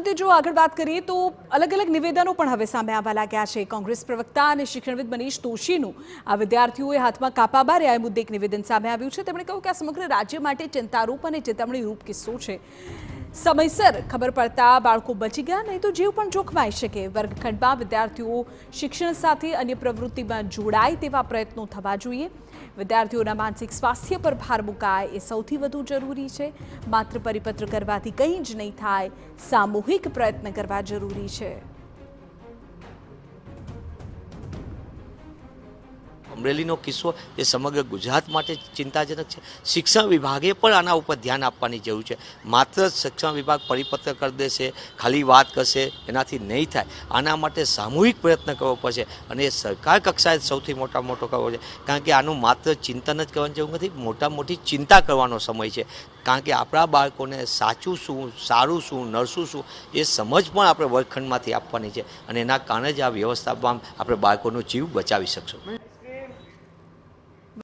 રીતે જો આગળ વાત કરીએ તો અલગ અલગ નિવેદનો પણ હવે સામે આવવા લાગ્યા છે। કોંગ્રેસ પ્રવક્તા અને શિક્ષણવિદ મનીષ દોશીનું આ વિદ્યાર્થીઓએ હાથમાં કાપા બાર્યા એ મુદ્દે એક નિવેદન સામે આવ્યું છે। તેમણે કહ્યું કે આ સમગ્ર રાજ્ય માટે ચિંતારૂપ અને ચેતવણીરૂપ કિસ્સો છે। સમયસર ખબર પડતા બાળકો બચી ગયા, નહીં તો જીવ પણ જોખમાઈ શકે। વર્ગખંડમાં વિદ્યાર્થીઓ શિક્ષણ સાથે અન્ય પ્રવૃત્તિમાં જોડાય તેવા પ્રયત્નો થવા જોઈએ। વિદ્યાર્થીઓના માનસિક સ્વાસ્થ્ય પર ભાર મુકાય એ સૌથી વધુ જરૂરી છે। માત્ર પરિપત્ર કરવાથી કંઈ જ નહીં થાય, સામૂહિક પ્રયત્ન કરવા જરૂરી છે। અમરેલીનો કિસ્સો એ સમગ્ર ગુજરાત માટે ચિંતાજનક છે। શિક્ષણ વિભાગે પણ આના ઉપર ધ્યાન આપવાની જરૂર છે। માત્ર શિક્ષણ વિભાગ પરિપત્ર કરી દેશે, ખાલી વાત કરશે, એનાથી નહીં થાય। આના માટે સામૂહિક પ્રયત્ન કરવો પડશે અને એ સરકાર કક્ષાએ સૌથી મોટો કરવો છે, કારણ કે આનું માત્ર ચિંતન જ કરવાની જરૂર નથી, મોટી ચિંતા કરવાનો સમય છે। કારણ કે આપણા બાળકોને સાચું શું, સારું શું, નરસું શું એ સમજ પણ આપણે વર્ગખંડમાંથી આપવાની છે અને એના કારણે જ આ વ્યવસ્થામાં આપણે બાળકોનો જીવ બચાવી શકશું।